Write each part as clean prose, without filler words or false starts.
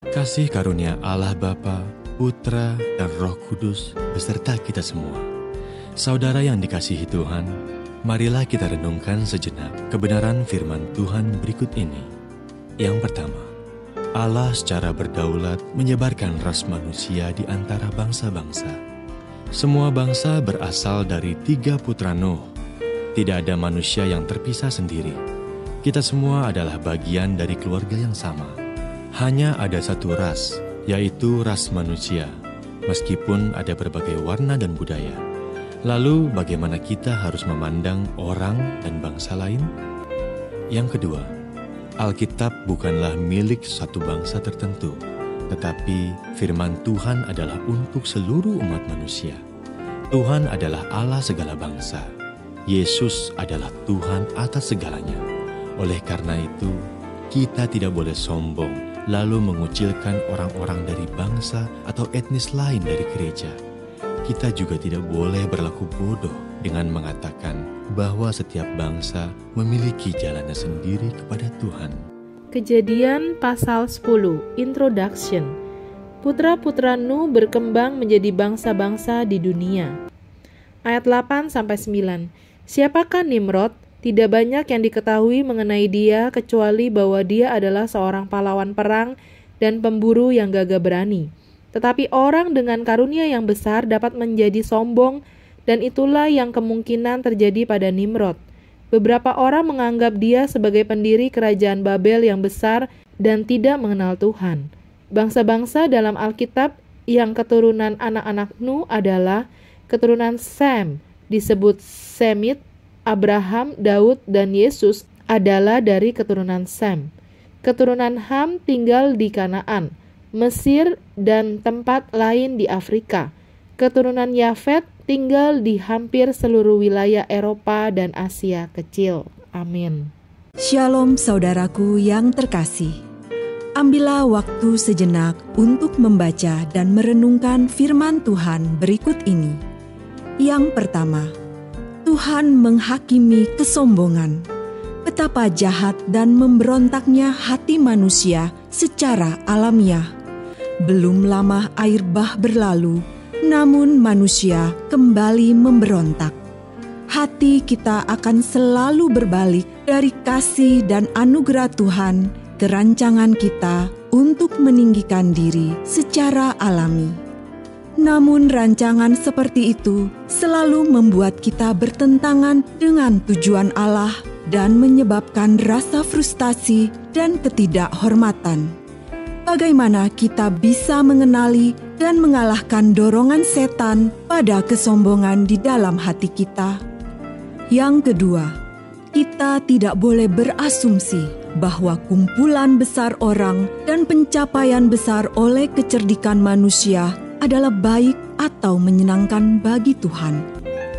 Kasih karunia Allah Bapa, Putra, dan Roh Kudus beserta kita semua. Saudara yang dikasihi Tuhan, marilah kita renungkan sejenak kebenaran firman Tuhan berikut ini. Yang pertama, Allah secara berdaulat menyebarkan ras manusia di antara bangsa-bangsa. Semua bangsa berasal dari 3 putra Nuh. Tidak ada manusia yang terpisah sendiri. Kita semua adalah bagian dari keluarga yang sama. Hanya ada satu ras, yaitu ras manusia, meskipun ada berbagai warna dan budaya. Lalu bagaimana kita harus memandang orang dan bangsa lain? Yang kedua, Alkitab bukanlah milik satu bangsa tertentu, tetapi firman Tuhan adalah untuk seluruh umat manusia. Tuhan adalah Allah segala bangsa. Yesus adalah Tuhan atas segalanya. Oleh karena itu, kita tidak boleh sombong lalu mengucilkan orang-orang dari bangsa atau etnis lain dari gereja. Kita juga tidak boleh berlaku bodoh dengan mengatakan bahwa setiap bangsa memiliki jalannya sendiri kepada Tuhan. Kejadian pasal 10, Introduction. Putra-putra Nuh berkembang menjadi bangsa-bangsa di dunia. Ayat 8-9. Siapakah Nimrod? Tidak banyak yang diketahui mengenai dia kecuali bahwa dia adalah seorang pahlawan perang dan pemburu yang gagah berani. Tetapi orang dengan karunia yang besar dapat menjadi sombong, dan itulah yang kemungkinan terjadi pada Nimrod. Beberapa orang menganggap dia sebagai pendiri kerajaan Babel yang besar dan tidak mengenal Tuhan. Bangsa-bangsa dalam Alkitab yang keturunan anak-anak Nuh adalah keturunan Sem, disebut Semit. Abraham, Daud, dan Yesus adalah dari keturunan Sem. Keturunan Ham tinggal di Kanaan, Mesir, dan tempat lain di Afrika. Keturunan Yafet tinggal di hampir seluruh wilayah Eropa dan Asia Kecil. Amin. Shalom saudaraku yang terkasih. Ambillah waktu sejenak untuk membaca dan merenungkan firman Tuhan berikut ini. Yang pertama, Tuhan menghakimi kesombongan. Betapa jahat dan memberontaknya hati manusia secara alamiah. Belum lama air bah berlalu, namun manusia kembali memberontak. Hati kita akan selalu berbalik dari kasih dan anugerah Tuhan ke rancangan kita untuk meninggikan diri secara alami. Namun rancangan seperti itu selalu membuat kita bertentangan dengan tujuan Allah dan menyebabkan rasa frustasi dan ketidakhormatan. Bagaimana kita bisa mengenali dan mengalahkan dorongan setan pada kesombongan di dalam hati kita? Yang kedua, kita tidak boleh berasumsi bahwa kumpulan besar orang dan pencapaian besar oleh kecerdikan manusia adalah baik atau menyenangkan bagi Tuhan.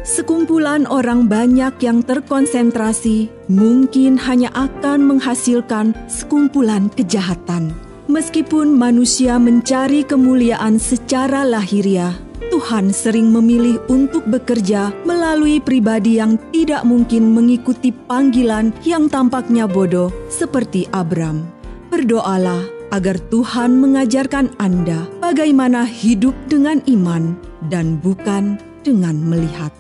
Sekumpulan orang banyak yang terkonsentrasi mungkin hanya akan menghasilkan sekumpulan kejahatan. Meskipun manusia mencari kemuliaan secara lahiriah, Tuhan sering memilih untuk bekerja melalui pribadi yang tidak mungkin mengikuti panggilan yang tampaknya bodoh seperti Abram. Berdoalah agar Tuhan mengajarkan Anda bagaimana hidup dengan iman dan bukan dengan melihat.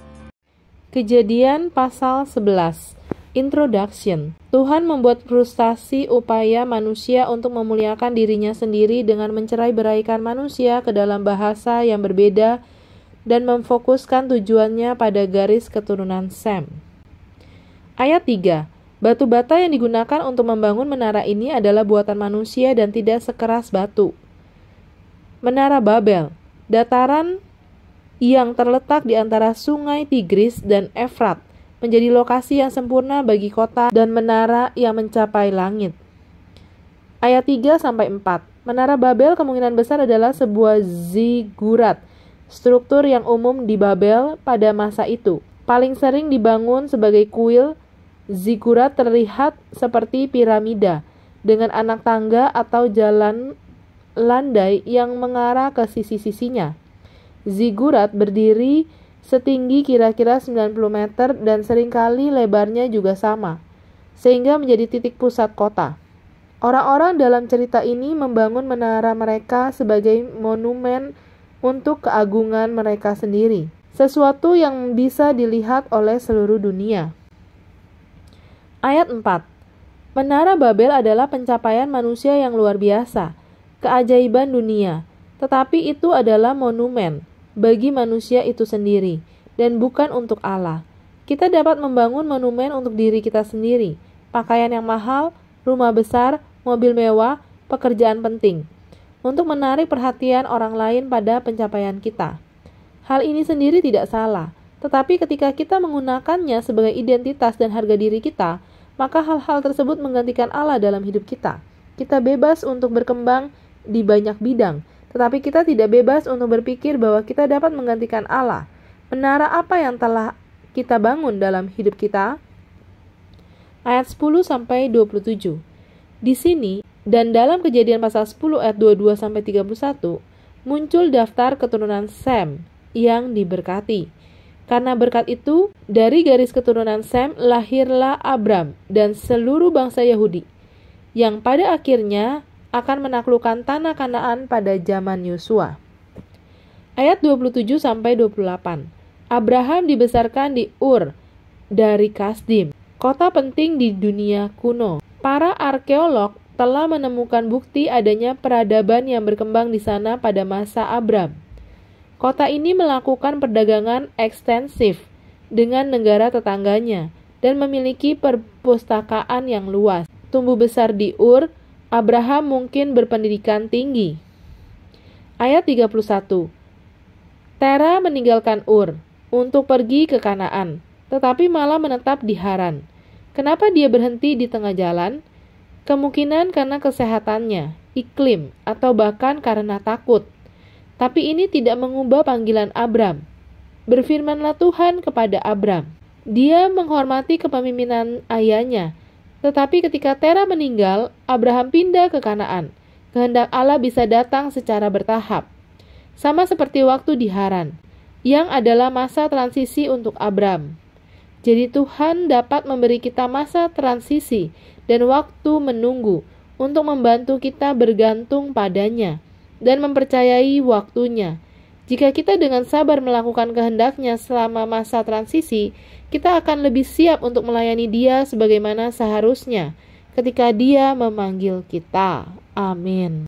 Kejadian pasal 11, Introduction. Tuhan membuat frustasi upaya manusia untuk memuliakan dirinya sendiri dengan mencerai-beraikan manusia ke dalam bahasa yang berbeda dan memfokuskan tujuannya pada garis keturunan Sem. Ayat 3. Batu bata yang digunakan untuk membangun menara ini adalah buatan manusia dan tidak sekeras batu. Menara Babel, dataran yang terletak di antara sungai Tigris dan Efrat, menjadi lokasi yang sempurna bagi kota dan menara yang mencapai langit. Ayat 3-4. Menara Babel kemungkinan besar adalah sebuah zigurat, struktur yang umum di Babel pada masa itu. Paling sering dibangun sebagai kuil. Zigurat terlihat seperti piramida dengan anak tangga atau jalan landai yang mengarah ke sisi-sisinya. Zigurat berdiri setinggi kira-kira 90 meter dan seringkali lebarnya juga sama, sehingga menjadi titik pusat kota. Orang-orang dalam cerita ini membangun menara mereka sebagai monumen untuk keagungan mereka sendiri, sesuatu yang bisa dilihat oleh seluruh dunia. Ayat 4. Menara Babel adalah pencapaian manusia yang luar biasa, keajaiban dunia, tetapi itu adalah monumen bagi manusia itu sendiri, dan bukan untuk Allah. Kita dapat membangun monumen untuk diri kita sendiri, pakaian yang mahal, rumah besar, mobil mewah, pekerjaan penting, untuk menarik perhatian orang lain pada pencapaian kita. Hal ini sendiri tidak salah, tetapi ketika kita menggunakannya sebagai identitas dan harga diri kita, maka hal-hal tersebut menggantikan Allah dalam hidup kita. Kita bebas untuk berkembang di banyak bidang, tetapi kita tidak bebas untuk berpikir bahwa kita dapat menggantikan Allah. Menara apa yang telah kita bangun dalam hidup kita? Ayat 10-27. Di sini, dan dalam Kejadian pasal 10 ayat 22-31, muncul daftar keturunan Sem yang diberkati. Karena berkat itu, dari garis keturunan Sem lahirlah Abram dan seluruh bangsa Yahudi, yang pada akhirnya akan menaklukkan tanah Kanaan pada zaman Yosua. Ayat 27-28. Abraham dibesarkan di Ur dari Kasdim, kota penting di dunia kuno. Para arkeolog telah menemukan bukti adanya peradaban yang berkembang di sana pada masa Abram. Kota ini melakukan perdagangan ekstensif dengan negara tetangganya dan memiliki perpustakaan yang luas. Tumbuh besar di Ur, Abraham mungkin berpendidikan tinggi. Ayat 31. Tera meninggalkan Ur untuk pergi ke Kanaan, tetapi malah menetap di Haran. Kenapa dia berhenti di tengah jalan? Kemungkinan karena kesehatannya, iklim, atau bahkan karena takut. Tapi ini tidak mengubah panggilan Abram. Berfirmanlah Tuhan kepada Abram. Dia menghormati kepemimpinan ayahnya. Tetapi ketika Tera meninggal, Abraham pindah ke Kanaan. Kehendak Allah bisa datang secara bertahap. Sama seperti waktu di Haran, yang adalah masa transisi untuk Abram. Jadi Tuhan dapat memberi kita masa transisi dan waktu menunggu untuk membantu kita bergantung padanya dan mempercayai waktunya. Jika kita dengan sabar melakukan kehendak-Nya selama masa transisi, kita akan lebih siap untuk melayani Dia sebagaimana seharusnya ketika Dia memanggil kita. Amin.